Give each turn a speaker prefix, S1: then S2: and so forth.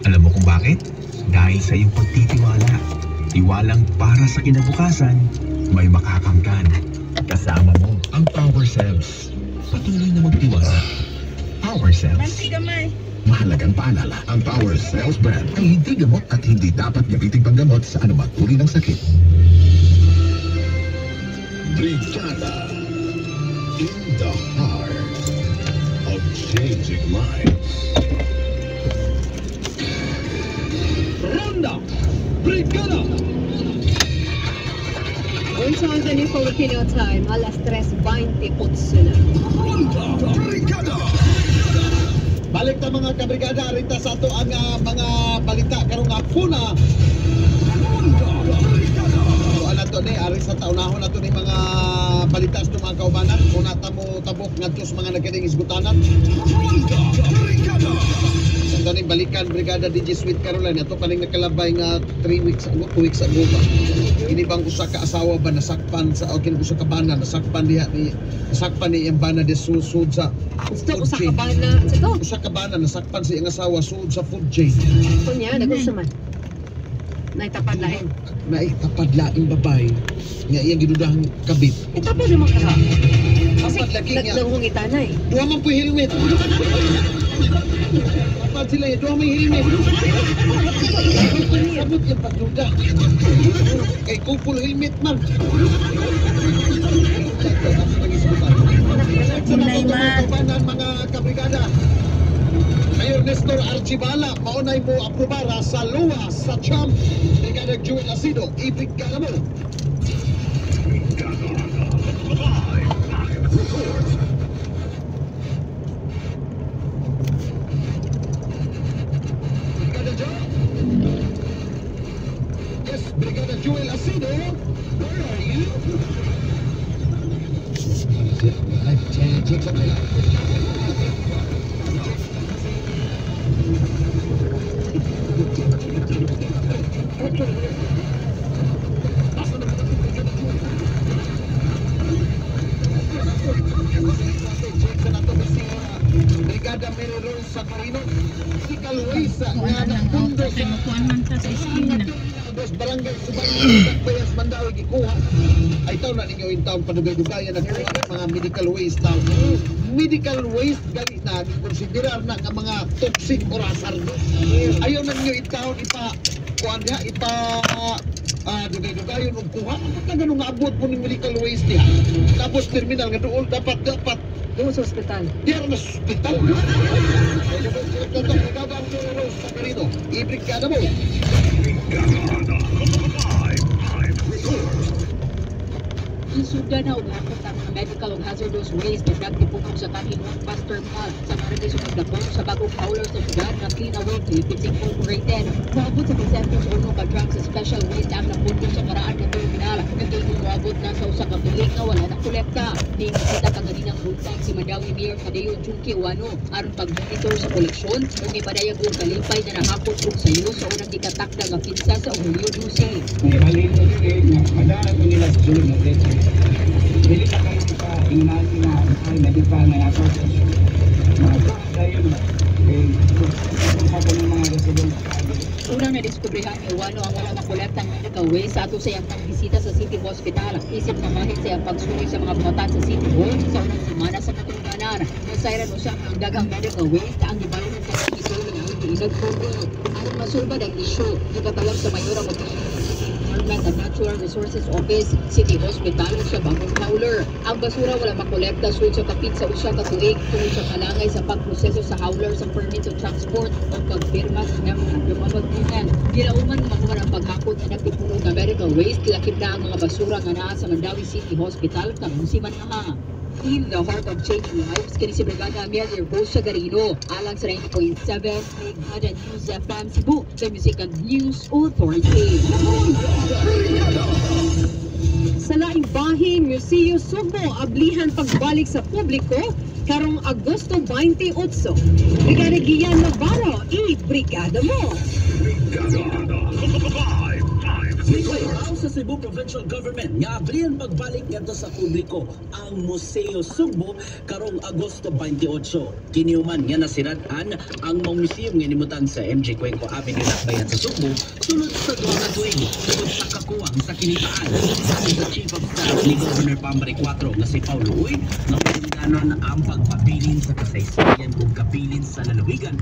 S1: Alam mo kung bakit? Dahil sa iyong pagtitiwala. Tiwalang para sa kinabukasan, may makakangkan. Kasama mo ang Power Cells. Patuloy na magtiwala. Power Cells.
S2: Mahalagang paalala, ang Power Cells brand ay hindi gamot at hindi dapat gamitin panggamot sa anumang uri ng sakit. Brigada, in the heart of changing lives. Ronda, Brigada!
S3: Unsa ang ganyan Filipino time, alas 3:28 na.
S2: Ronda, Brigada!
S4: Balik na mga kabrigada, rinta sa ato ang mga balita karong hapuna. So ala to ni ari sa taunahon nato ni mga balita sa mga kaubanan. Una ta mo tabok ngadto sa mga nagkining isgutanan. Sa ni balikan brigada DJ Sweet Caroline ato kaning nakalabay nga 3 weeks ago, 2 weeks ago ba. Ini bang usa ka asawa ba nasakpan sa o usa ka bana nasakpan diha ni nasakpan ni iyang bana de susud sa
S3: Gusto usa ka bana sa to.
S4: usa ka bana nasakpan sa iyang asawa sud sa food chain.
S3: Kunya nagusto man. Naitapad lain.
S4: Naitapad laing babay nga iyang gidudahang kabit.
S3: Itapad naman ka. Kasi
S4: Tapad lagi nga.
S3: naglangungitanay.
S4: Duha man po helmet. Tapad sila yung duha may helmet. Sabot yung pagduda. Kay kupul helmet man.
S3: Hinay man.
S4: Mga kabrigada. Mayor Nestor Archibala, maunay mo aprobara sa luwas sa champ. Brigada Jewel Asido, ibrigada mo. Brigada Jewel. Yes, Brigada Jewel Asido, where are you? Check sa kanila. Brigada Meron sa Carino, si Calwesa nga napundo sa dos barangay Subang, Bayas Mandawi gikuha. Ay taw na ninyo yung taong padugay-dugayan na mga medical waste taw. Medical waste gali na konsiderar na nga mga toxic or hazardous. Ayaw na ninyo itaon kuan diha dugay-dugayon og kuha. Bakit na ganun nga abot po ng medical waste diha? Tapos terminal nga doon dapat
S3: Doon sa ospital.
S4: diyan na hospital. Brigada Meron sa Carino, ibrigada mo.
S5: Isuda na ughakot ang mga medical ug hazardous waste na nagtipugong sa kanhin Pastor Mall sa Marikis ug Dapong sa bagong howler sa syudad na Clean Away Philippines Incorporated. Moabot sa Vicentros Uno ka-truck sa Special Waste Act na pundo sa karaan ng terminal. Nagtulong moabot na sa usa ka bulig na wala ng kolekta. Nakita kaganinang bultang si Mandawi Mayor Tadeo Junque Uano aron pag-monitor sa koleksyon ug ipadayag og kalipay na nahapon og sayo sa unang gikatakda nga pinsa sa Julio 12.
S6: May malito nila, madara ko nila sa sulod ng leche. Dili ka kayo pa, ingali na, ay, nadipa na ako. Mga tayo na, kung sa ng mga resident.
S5: Unang nadiskubrihan ni Uwano ang wala makolektang medical waste sa ato sa iyang pagbisita sa City Hospital. Isip na mahit sa iyang pagsuri sa mga batan sa City Hall sa unang semana sa katuluganan. Nasayran mo siya ang dagang medical waste ang gibayaran sa ito na ang iinag-prondo. Aron masulbad ang isyu, ikatalab sa mayor ang Environment and Natural Resources Office, City Hospital sa bagong howler. Ang basura wala makolekta sud sa kapit sa usa ka tuig tungod sa kalangay sa pagproseso sa howler sa permit to transport o pagpirma sa mga pagtunan. Ginauman makuha ang paghakot na nagtipuno ng medical waste, lakip na ang mga basura nga naa sa Mandawi City Hospital kang musiman nga. In the heart of changing lives, kini si Brigada Amelia Rosa Garino, alang sa 90.7 Brigada News FM Cebu, the Music and News Authority.
S3: Sa laing bahin, Museo Sugbo, ablihan pagbalik sa publiko karong Agosto 28. Brigada Gian Navarro, i-brigada mo!
S2: Brigada 557.
S7: Gipahibaw sa Cebu Provincial Government nga abrihan pagbalik ngadto sa publiko ang Museo Sugbo karong Agosto 28. Kiniuman nga nasirad-an ang mga museum nga nimutan sa MJ Cuenco Avenue Lakbayan sa Sugbo sulod sa duha ka tuig tungod sa kakuwang sa kinitaan. Sabi sa Chief of Staff ni Governor Pambari 4 nga si Paulo Uy nga ganon ang pagpabilin sa kasaysayan ug kabilin sa lalawigan